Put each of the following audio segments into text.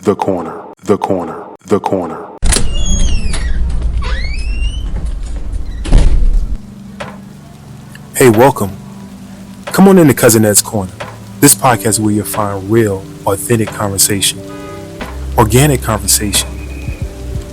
The corner, the corner, the corner. Hey, welcome. Come on into Cousin Ed's Corner. This podcast is where you'll find real, authentic conversation, organic conversation,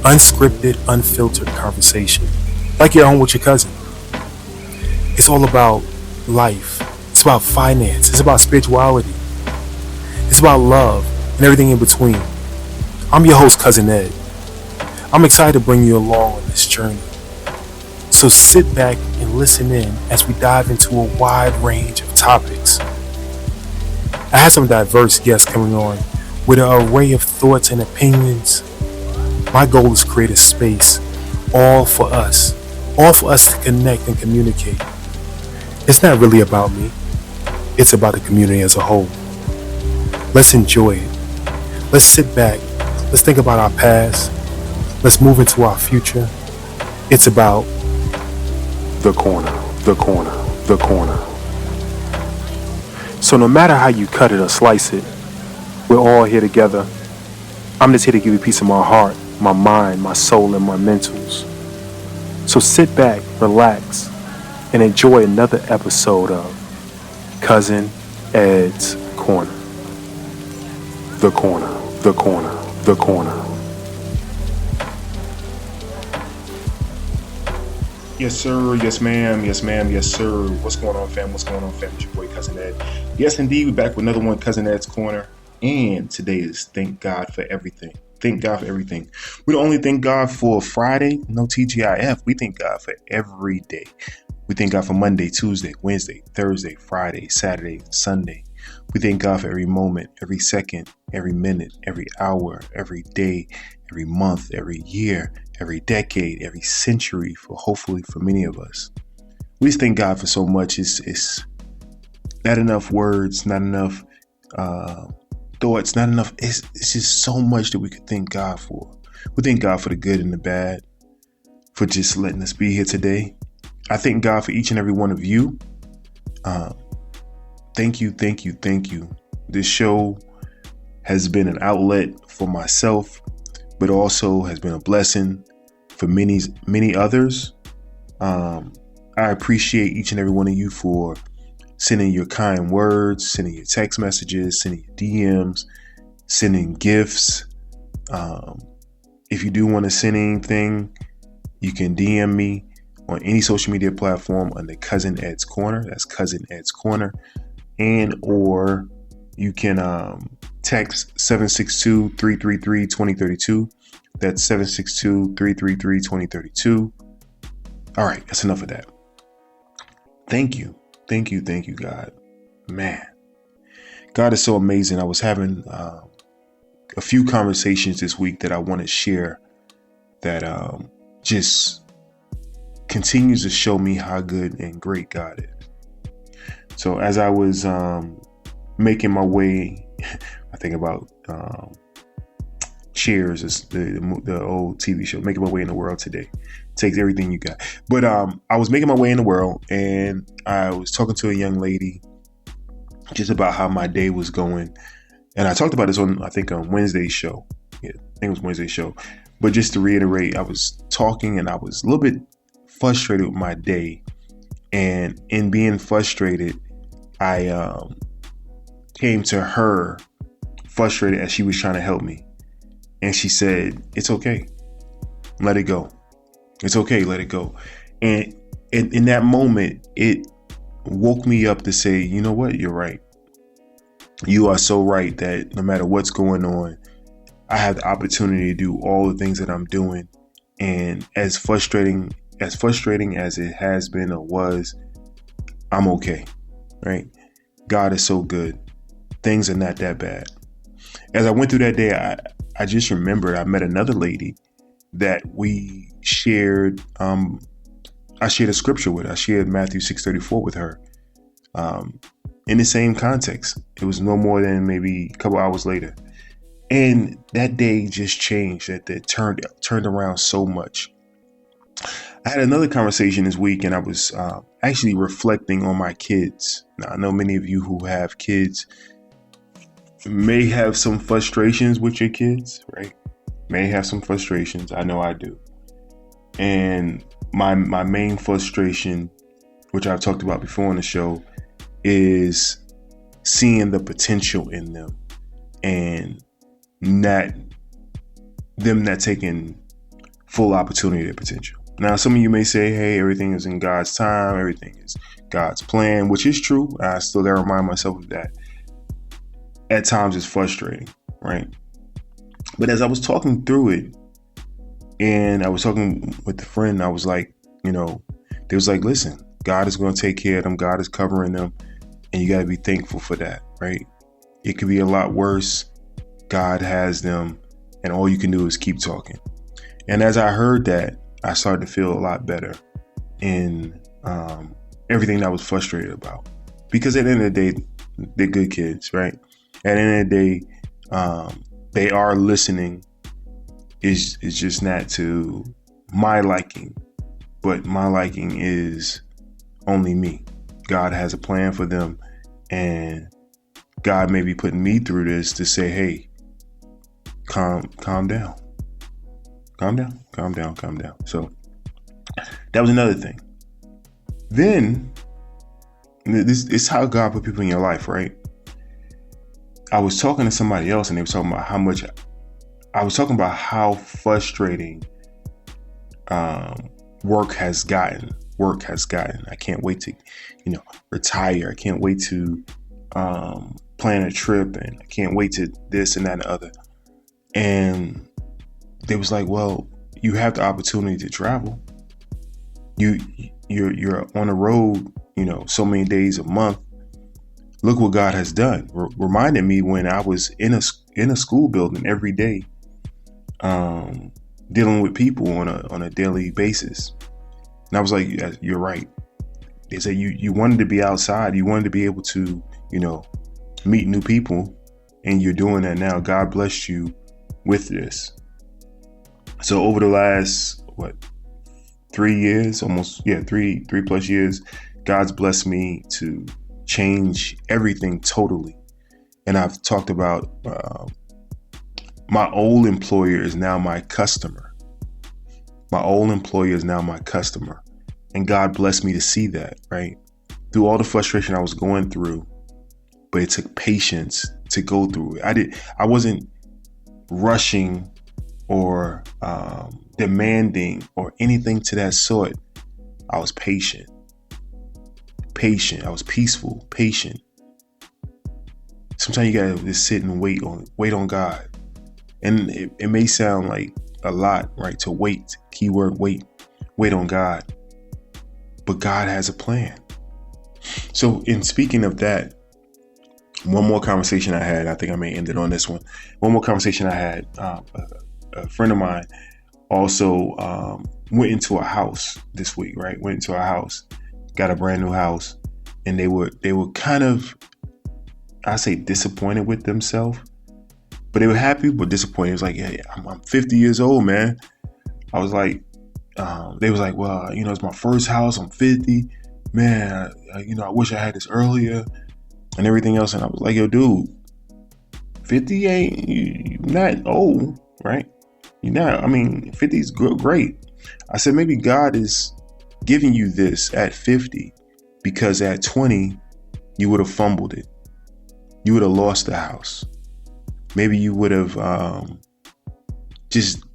unscripted, unfiltered conversation, like you're on with your cousin. It's all about life. It's about finance. It's about spirituality. It's about love and everything in between. I'm your host, Cousin Ed. I'm excited to bring you along on this journey. So sit back and listen in as we dive into a wide range of topics. I have some diverse guests coming on with an array of thoughts and opinions. My goal is to create a space all for us to connect and communicate. It's not really about me. It's about the community as a whole. Let's enjoy it. Let's sit back. Let's think about our past. Let's move into our future. It's about The corner, the corner, the corner. So no matter how you cut it or slice it, we're all here together. I'm just here to give you a piece of my heart, my mind, my soul, and my mentals. So sit back, relax, and enjoy another episode of Cousin Ed's Corner. The corner, the corner, the corner. Yes, sir. Yes, ma'am. Yes, ma'am. Yes, sir. What's going on, fam? What's going on, fam? It's your boy, Cousin Ed. Yes, indeed. We're back with another one, Cousin Ed's Corner. And today is Thank God for Everything. Thank God for everything. We don't only thank God for Friday, no TGIF. We thank God for every day. We thank God for Monday, Tuesday, Wednesday, Thursday, Friday, Saturday, Sunday. We thank God for every moment, every second, every minute, every hour, every day, every month, every year, every decade, every century, hopefully for many of us. We just thank God for so much. It's not enough words, not enough thoughts, not enough. It's just so much that we could thank God for. We thank God for the good and the bad, for just letting us be here today. I thank God for each and every one of you. Thank you, thank you, thank you. This show has been an outlet for myself, but also has been a blessing for many others. I appreciate each and every one of you for sending your kind words, sending your text messages, sending your DMs, sending gifts. If you do want to send anything, you can DM me on any social media platform under Cousin Ed's Corner. That's Cousin Ed's Corner. And or you can text 762-333-2032. That's 762-333-2032. All right, that's enough of that. Thank you. Thank you, God. Man, God is so amazing. I was having a few conversations this week that I want to share that just continues to show me how good and great God is. So as I was making my way, I think about Cheers, the old TV show, making my way in the world today. Takes everything you got. But I was making my way in the world, and I was talking to a young lady just about how my day was going. And I talked about this on, I think, on Wednesday's show. Yeah, I think it was Wednesday's show. But just to reiterate, I was talking and I was a little bit frustrated with my day. And in being frustrated, I came to her frustrated as she was trying to help me. And she said, it's okay. Let it go. It's okay. Let it go. And in that moment, it woke me up to say, you know what? You're right. You are so right that no matter what's going on, I have the opportunity to do all the things that I'm doing. And as frustrating as it has been or was, I'm okay. Right? God is so good. Things are not that bad. As I went through that day, I just remembered I met another lady that we shared. I shared a scripture with her. I shared Matthew 6:34 with her in the same context. It was no more than maybe a couple hours later. And that day just changed. That turned around so much. I had another conversation this week, and I was actually reflecting on my kids. Now, I know many of you who have kids may have some frustrations with your kids, right? May have some frustrations. I know I do. And my main frustration, which I've talked about before on the show, is seeing the potential in them and not taking full opportunity of their potential. Now, some of you may say, hey, everything is in God's time. Everything is God's plan, which is true. I still got to remind myself of that. At times it's frustrating, right? But as I was talking through it, and I was talking with a friend, I was like, they was like, listen, God is going to take care of them. God is covering them. And you got to be thankful for that, right? It could be a lot worse. God has them. And all you can do is keep talking. And as I heard that, I started to feel a lot better in everything that I was frustrated about. Because at the end of the day, they're good kids, right? At the end of the day, they are listening. It's just not to my liking, but my liking is only me. God has a plan for them, and God may be putting me through this to say, hey, calm down. Calm down. So that was another thing. Then this is how God put people in your life, right? I was talking to somebody else and they were talking about how frustrating work has gotten. I can't wait to, retire. I can't wait to plan a trip, and I can't wait to this and that and the other. And they was like, well, you have the opportunity to travel. You're on the road, so many days a month. Look what God has done. Reminded me when I was in a school building every day, dealing with people on a daily basis. And I was like, yeah, you're right. They said you wanted to be outside. You wanted to be able to, meet new people, and you're doing that now. God blessed you with this. So over the last, 3 years, almost, 3+ years, God's blessed me to change everything totally. And I've talked about my old employer is now my customer. And God blessed me to see that, right? Through all the frustration I was going through, but it took patience to go through it. I wasn't rushing or demanding or anything to that sort. I was patient. I was peaceful, patient. Sometimes you gotta just sit and wait on God. And it may sound like a lot, right? To wait, keyword wait on God. But God has a plan. So in speaking of that, one more conversation I had, I think I may end it on this one. One more conversation I had, a friend of mine also went into a house this week, right? Got a brand new house, and they were kind of, I say, disappointed with themselves, but they were happy but disappointed. It was like, yeah, I'm 50 years old, man. I was like, they was like, well, it's my first house. I'm 50, man. I wish I had this earlier and everything else. And I was like, yo, dude, 50 you're not old, right? You're not. 50 is great. I said, maybe God is giving you this at 50 because at 20 you would have fumbled it. You would have lost the house. Maybe you would have just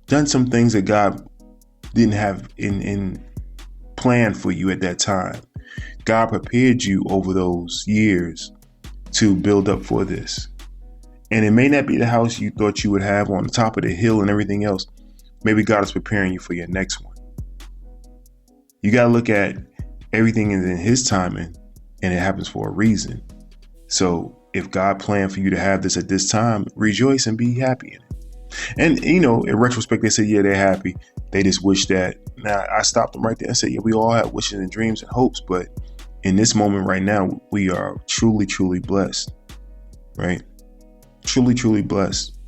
done some things that God didn't have in plan for you at that time. God prepared you over those years to build up for this. And it may not be the house you thought you would have on the top of the hill and everything else. Maybe God is preparing you for your next one. You got to look at everything in His timing, and it happens for a reason. So if God planned for you to have this at this time, rejoice and be happy in it. And, in retrospect, they said, yeah, they're happy. They just wish that. Now, I stopped them right there and said, yeah, we all have wishes and dreams and hopes. But in this moment right now, we are truly, truly blessed, right? Truly, truly blessed.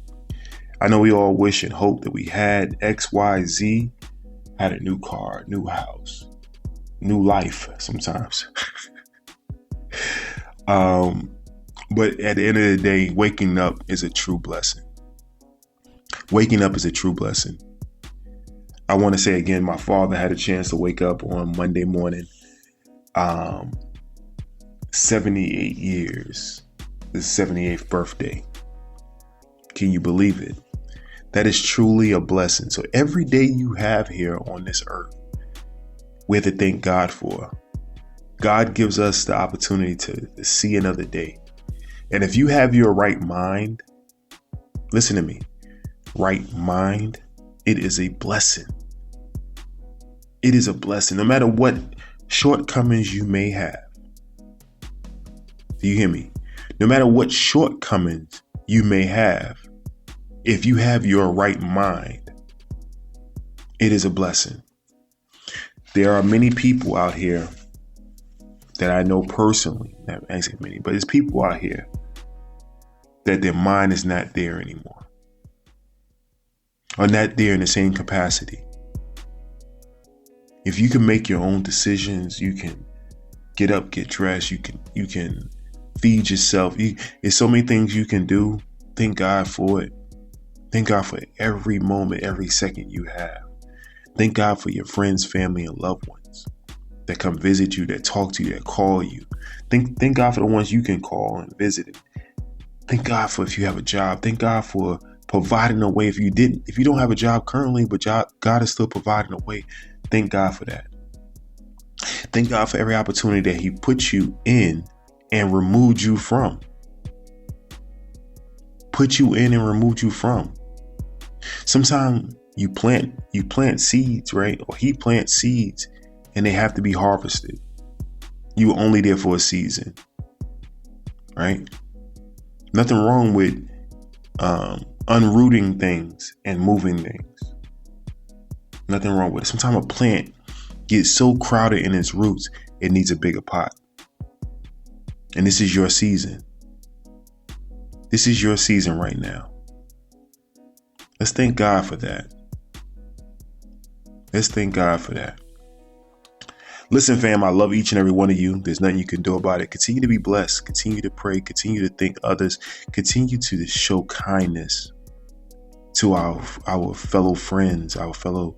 I know we all wish and hope that we had X, Y, Z, had a new car, new house, new life sometimes. But at the end of the day, waking up is a true blessing. Waking up is a true blessing. I want to say again, my father had a chance to wake up on Monday morning. 78 years. His 78th birthday. Can you believe it? That is truly a blessing. So every day you have here on this earth, we have to thank God for. God gives us the opportunity to see another day. And if you have your right mind, listen to me, right mind, it is a blessing. It is a blessing. No matter what shortcomings you may have. Do you hear me? No matter what shortcomings you may have, if you have your right mind, it is a blessing. There are many people out here that I know personally, not actually many, but there's people out here that their mind is not there anymore, or not there in the same capacity. If you can make your own decisions, you can get up, get dressed, you can feed yourself. There's so many things you can do. Thank God for it. Thank God for every moment, every second you have. Thank God for your friends, family, and loved ones that come visit you, that talk to you, that call you. Thank God for the ones you can call and visit. Thank God for if you have a job. Thank God for providing a way if you don't have a job currently, but God is still providing a way. Thank God for that. Thank God for every opportunity that He put you in and removed you from. Put you in and removed you from. Sometimes you plant seeds, right? Or He plants seeds and they have to be harvested. You were only there for a season, right? Nothing wrong with unrooting things and moving things. Nothing wrong with it. Sometimes a plant gets so crowded in its roots, it needs a bigger pot. And this is your season. This is your season right now. Let's thank God for that. Let's thank God for that. Listen, fam, I love each and every one of you. There's nothing you can do about it. Continue to be blessed. Continue to pray. Continue to thank others. Continue to show kindness to our fellow friends, our fellow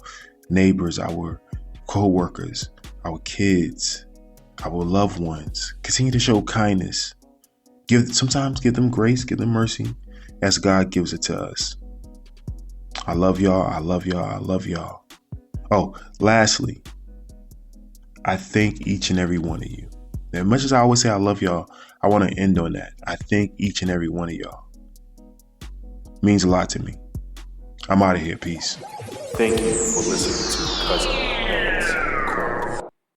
neighbors, our co-workers, our kids, our loved ones. Continue to show kindness. Sometimes give them grace, give them mercy as God gives it to us. I love y'all. I love y'all. I love y'all. Oh, lastly, I thank each and every one of you. As much as I always say I love y'all, I want to end on that. I thank each and every one of y'all. It means a lot to me. I'm out of here. Peace. Thank you for listening to Cousin.